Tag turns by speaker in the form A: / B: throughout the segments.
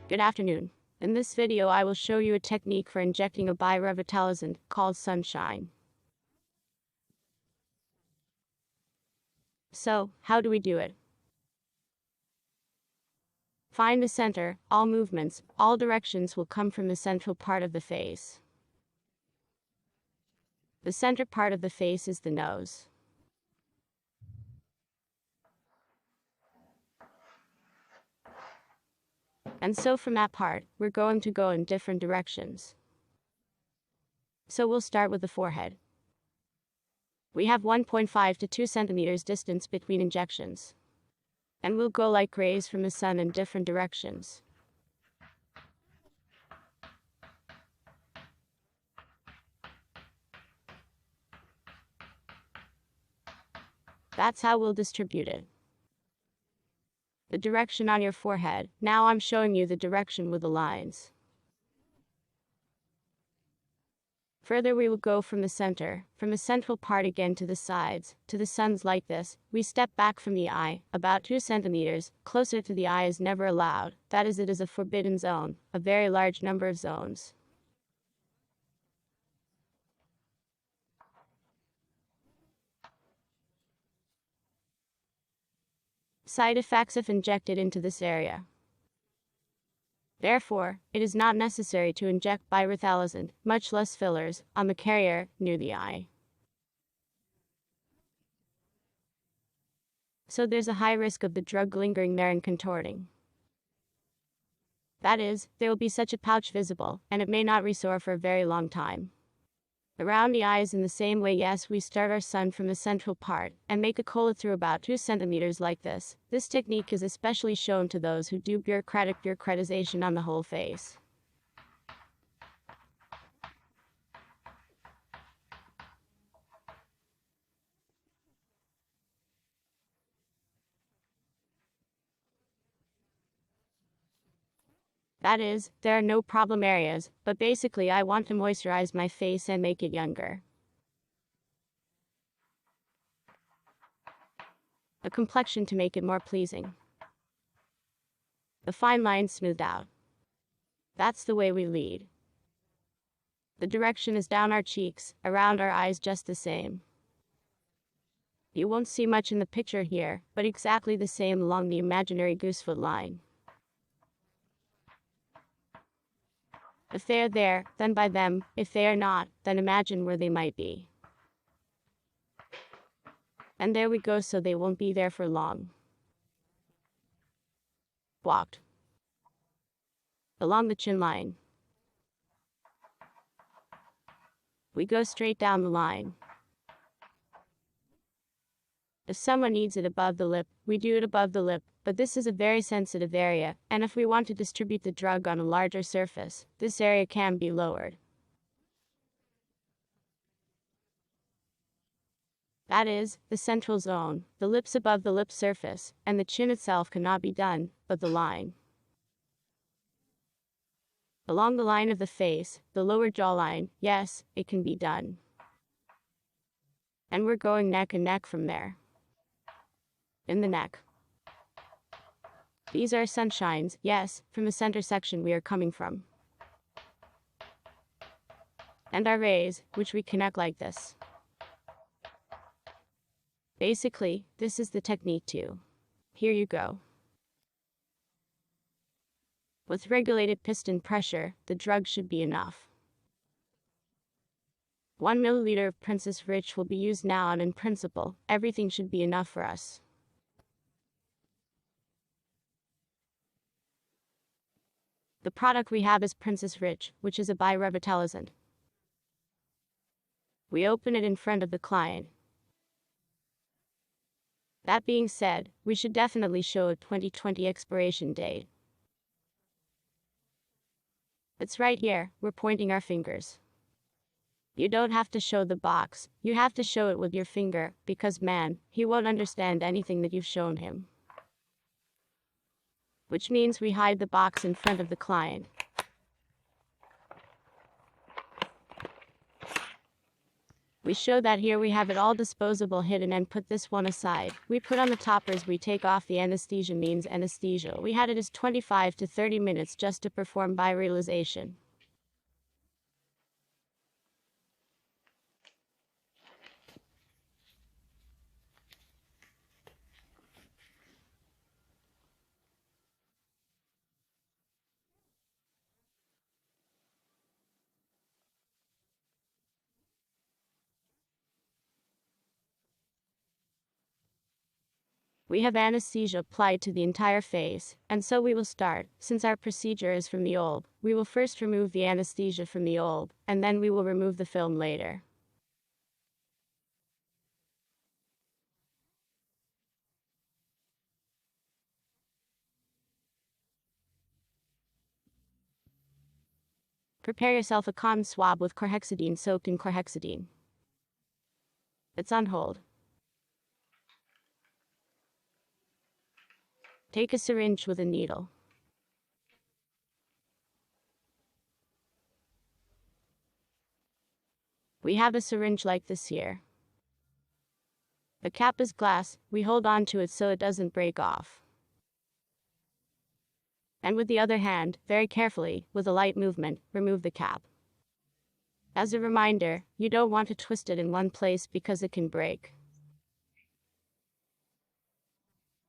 A: Good afternoon. In this video I will show you a technique for injecting a biorevitalizant called Sunshine. So, how do we do it? Find the center. All movements, all directions will come from the central part of the face. The center part of the face is the nose. And so from that part, we're going to go in different directions. So we'll start with the forehead. We have 1.5 to 2 centimeters distance between injections. And we'll go like rays from the sun in different directions. That's how we'll distribute it. The direction on your forehead. Now I'm showing you the direction with the lines. Further we will go from the center, from the central part again to the sides, to the suns like this. We step back from the eye, about 2 centimeters, closer to the eye is never allowed, that is it is a forbidden zone, a very large number of zones. Side effects if injected into this area. Therefore, it is not necessary to inject biorevitalizant, much less fillers, on the carrier, near the eye. So there's a high risk of the drug lingering there and contorting. That is, there will be such a pouch visible, and it may not restore for a very long time. Around the eyes in the same way, yes, we start our sun from the central part, and make a cola through about 2 centimeters like this. This technique is especially shown to those who do bureaucratization on the whole face. That is, there are no problem areas, but basically I want to moisturize my face and make it younger. A complexion to make it more pleasing. The fine lines smoothed out. That's the way we lead. The direction is down our cheeks, around our eyes just the same. You won't see much in the picture here, but exactly the same along the imaginary goosefoot line. If they are there, then by them. If they are not, then imagine where they might be. And there we go, so they won't be there for long. Walked. Along the chin line. We go straight down the line. If someone needs it above the lip, we do it above the lip, but this is a very sensitive area, and if we want to distribute the drug on a larger surface, this area can be lowered. That is, the central zone, the lips above the lip surface, and the chin itself cannot be done, but the line. Along the line of the face, the lower jawline, yes, it can be done. And we're going neck and neck from there. In the neck. These are sunshines, yes, from the center section we are coming from. And our rays, which we connect like this. Basically, this is the technique too. Here you go. With regulated piston pressure, the drug should be enough. 1 milliliter of Princess Rich will be used now, and in principle, everything should be enough for us. The product we have is Princess Rich, which is a biorevitalizant. We open it in front of the client. That being said, we should definitely show a 2020 expiration date. It's right here, we're pointing our fingers. You don't have to show the box, you have to show it with your finger, because man, he won't understand anything that you've shown him. Which means we hide the box in front of the client. We show that here we have it all disposable hidden and put this one aside. We put on the toppers, we take off the anesthesia means anesthesia. We had it as 25 to 30 minutes just to perform biorevitalization. We have anesthesia applied to the entire face, and so we will start. Since our procedure is from the old, we will first remove the anesthesia from the old, and then we will remove the film later. Prepare yourself a cotton swab with chlorhexidine soaked in chlorhexidine. It's on hold. Take a syringe with a needle. We have a syringe like this here. The cap is glass, we hold on to it so it doesn't break off. And with the other hand, very carefully, with a light movement, remove the cap. As a reminder, you don't want to twist it in one place because it can break.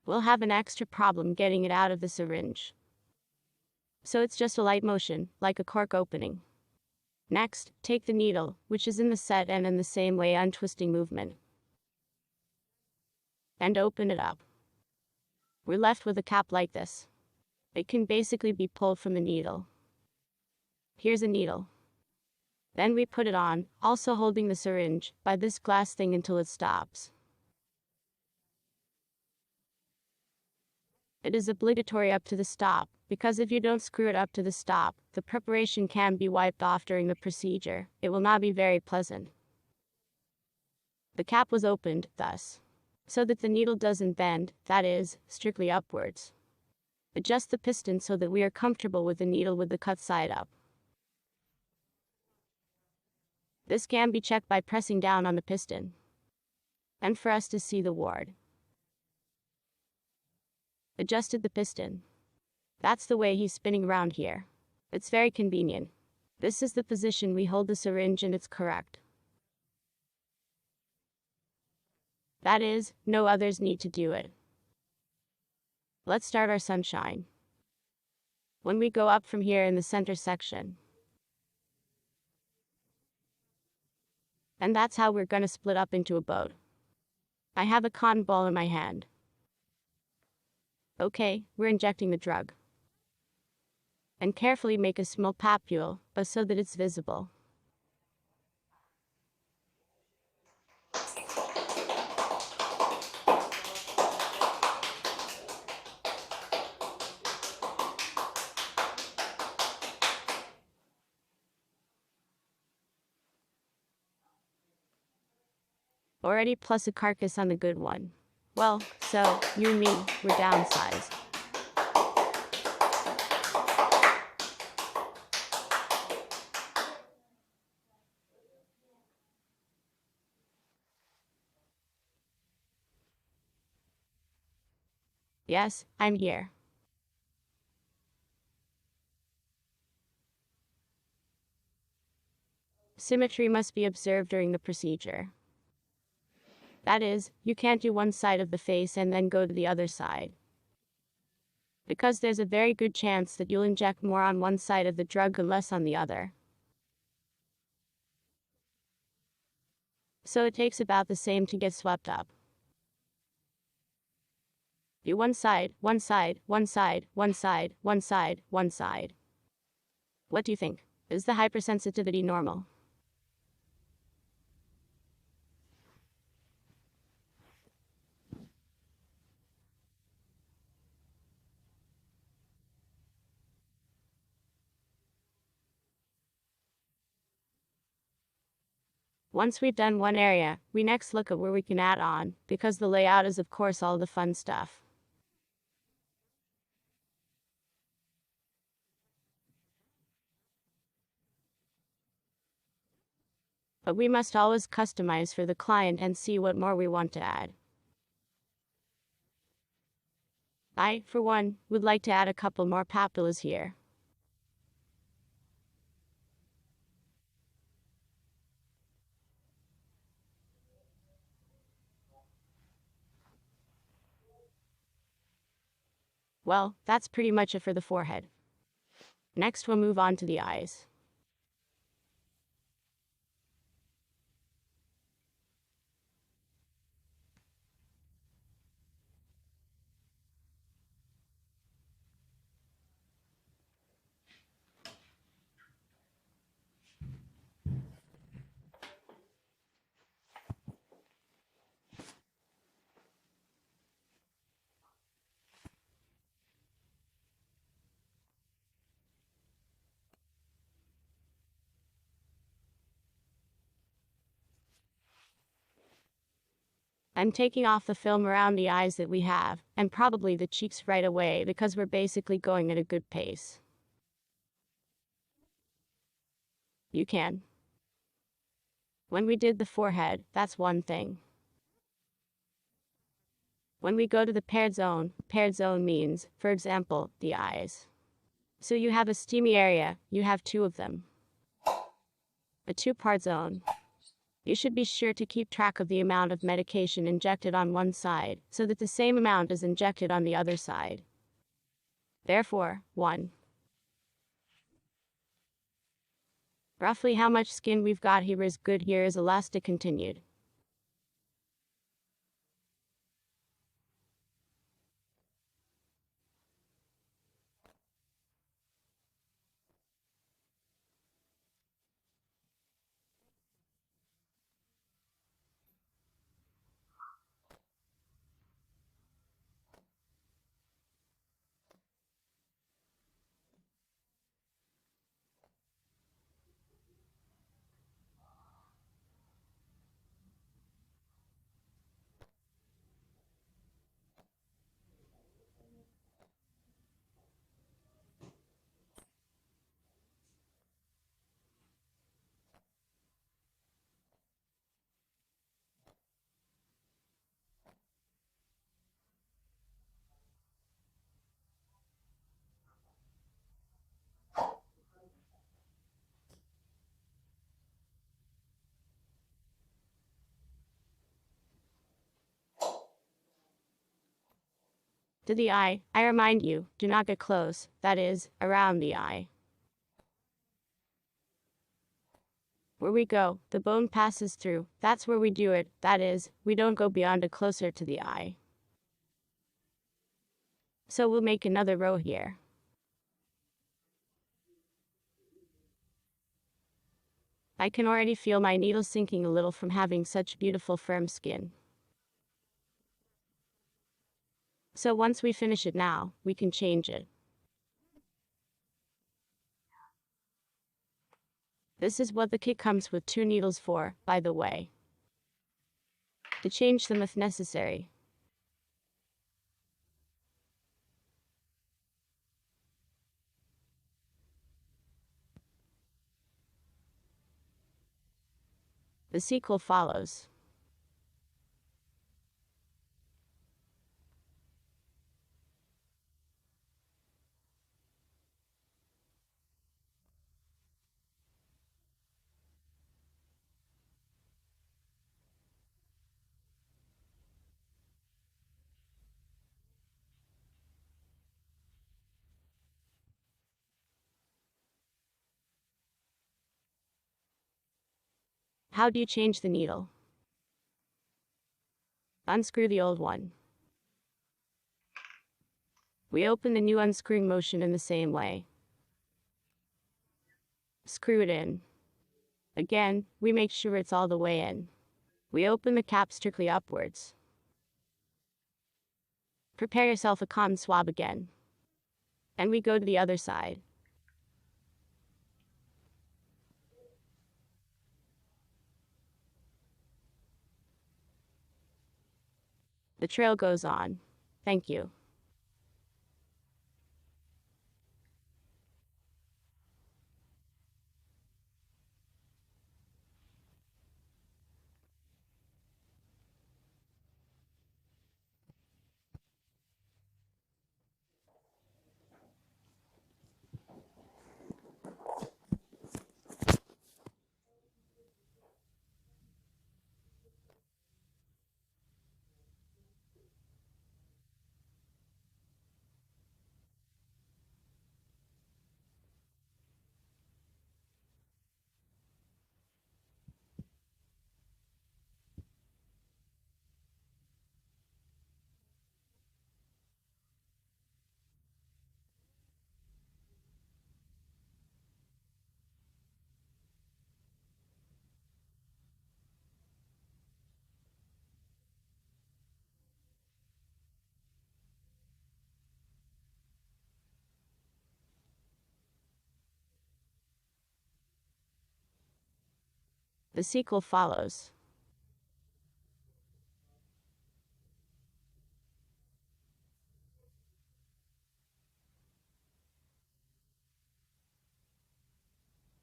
A: We'll have an extra problem getting it out of the syringe. So it's just a light motion, like a cork opening. Next, take the needle, which is in the set and in the same way untwisting movement, and open it up. We're left with a cap like this. It can basically be pulled from the needle. Here's a needle. Then we put it on, also holding the syringe, by this glass thing until it stops. It is obligatory up to the stop, because if you don't screw it up to the stop, the preparation can be wiped off during the procedure. It will not be very pleasant. The cap was opened, thus, so that the needle doesn't bend, that is, strictly upwards. Adjust the piston so that we are comfortable with the needle with the cut side up. This can be checked by pressing down on the piston, and for us to see the ward. Adjusted the piston. That's the way he's spinning around here. It's very convenient. This is the position we hold the syringe and it's correct. That is, no others need to do it. Let's start our sunshine. When we go up from here in the center section. And that's how we're gonna split up into a boat. I have a cotton ball in my hand. Okay, we're injecting the drug. And carefully make a small papule, but so that it's visible. Already plus a carcass on the good one. Well, so, you and me, we're downsized. Yes, I'm here. Symmetry must be observed during the procedure. That is, you can't do one side of the face and then go to the other side, because there's a very good chance that you'll inject more on one side of the drug and less on the other. So it takes about the same to get swept up. Do one side, one side, one side, one side, one side, one side. What do you think? Is the hypersensitivity normal? Once we've done one area, we next look at where we can add on, because the layout is of course all the fun stuff. But we must always customize for the client and see what more we want to add. I, for one, would like to add a couple more papillas here. Well, that's pretty much it for the forehead. Next, we'll move on to the eyes. I'm taking off the film around the eyes that we have, and probably the cheeks right away because we're basically going at a good pace. You can. When we did the forehead, that's one thing. When we go to the paired zone means, for example, the eyes. So you have a steamy area, you have two of them. A two-part zone. You should be sure to keep track of the amount of medication injected on one side, so that the same amount is injected on the other side. Therefore, 1. Roughly how much skin we've got here is good. Here is elastic continued. To the eye, I remind you, do not get close, that is, around the eye. Where we go, the bone passes through, that's where we do it, that is, we don't go beyond it closer to the eye. So we'll make another row here. I can already feel my needle sinking a little from having such beautiful firm skin. So once we finish it now, we can change it. This is what the kit comes with 2 needles for, by the way. To change them if necessary. The sequel follows. How do you change the needle? Unscrew the old one. We open the new unscrewing motion in the same way. Screw it in. Again, we make sure it's all the way in. We open the cap strictly upwards. Prepare yourself a cotton swab again. And we go to the other side. The trail goes on. Thank you. The sequel follows.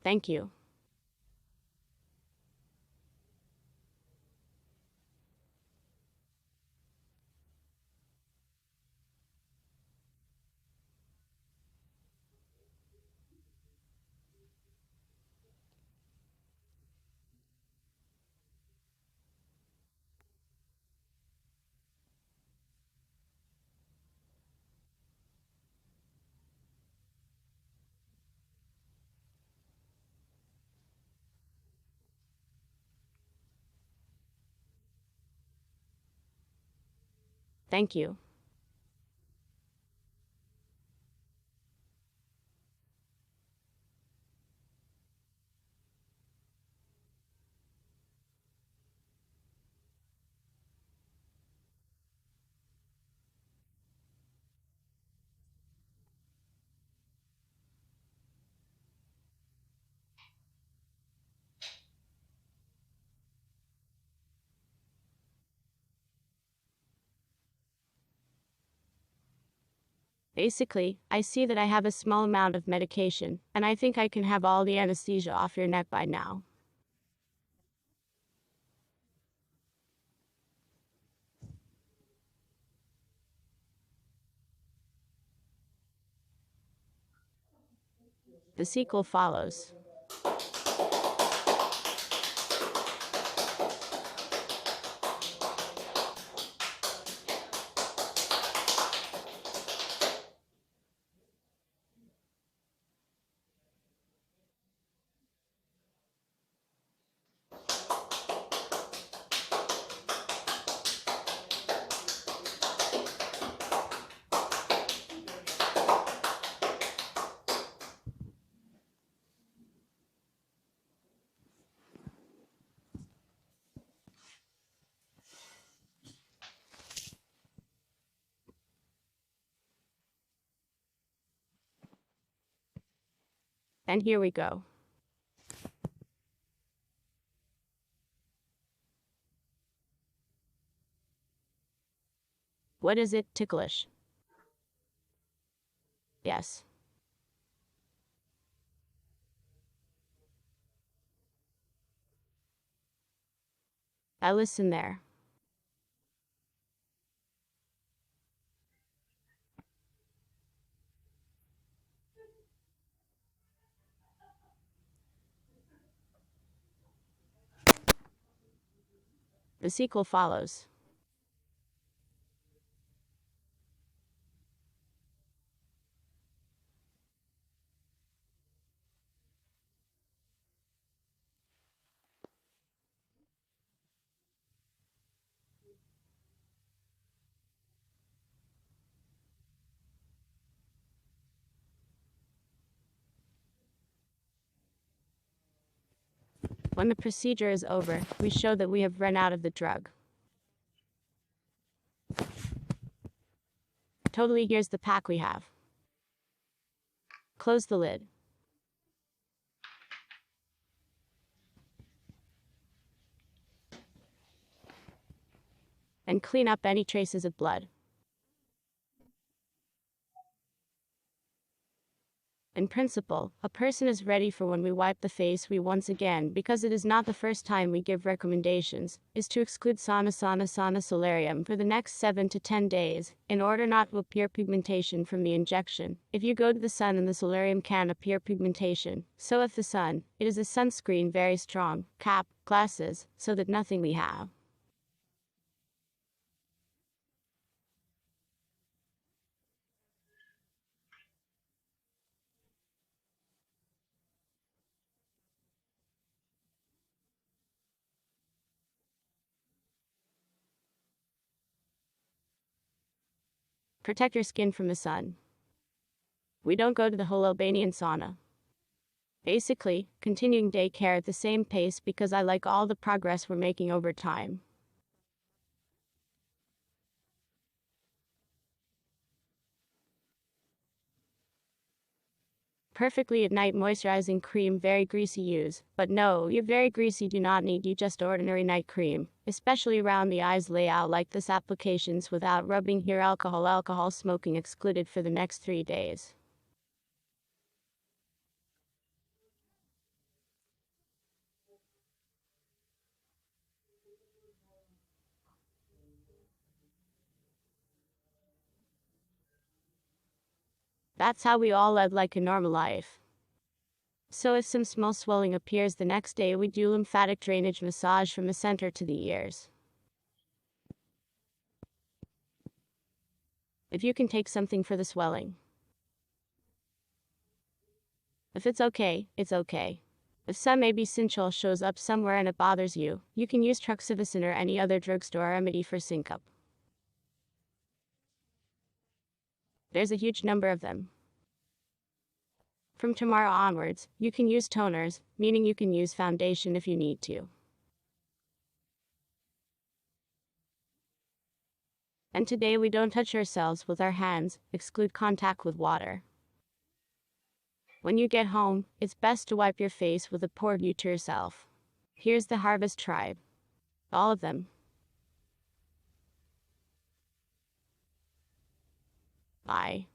A: Thank you. Thank you. Basically, I see that I have a small amount of medication, and I think I can have all the anesthesia off your neck by now. The sequel follows. And here we go. What is it, ticklish? Yes. I listen there. The sequel follows. When the procedure is over, we show that we have run out of the drug. Totally, here's the pack we have. Close the lid. And clean up any traces of blood. In principle, a person is ready for when we wipe the face. We once again, because it is not the first time we give recommendations, is to exclude sauna solarium for the next 7 to 10 days, in order not to appear pigmentation from the injection. If you go to the sun and the solarium can appear pigmentation, so if the sun, it is a sunscreen very strong, cap, glasses, so that nothing we have. Protect your skin from the sun. We don't go to the whole Albanian sauna. Basically, continuing day care at the same pace because I like all the progress we're making over time. Perfectly at night moisturizing cream, very greasy use. But no, you're very greasy, do not need you just ordinary night cream. Especially around the eyes, layout like this applications without rubbing here, alcohol smoking excluded for the next 3 days. That's how we all live like a normal life. So if some small swelling appears the next day, we do lymphatic drainage massage from the center to the ears. If you can take something for the swelling. If it's okay, it's okay. If some maybe synchol shows up somewhere and it bothers you, you can use truxivacin or any other drugstore remedy for syncope. There's a huge number of them. From tomorrow onwards, you can use toners, meaning you can use foundation if you need to. And today we don't touch ourselves with our hands, exclude contact with water. When you get home, it's best to wipe your face with a pour view to yourself. Here's the Harvest Tribe. All of them. Bye.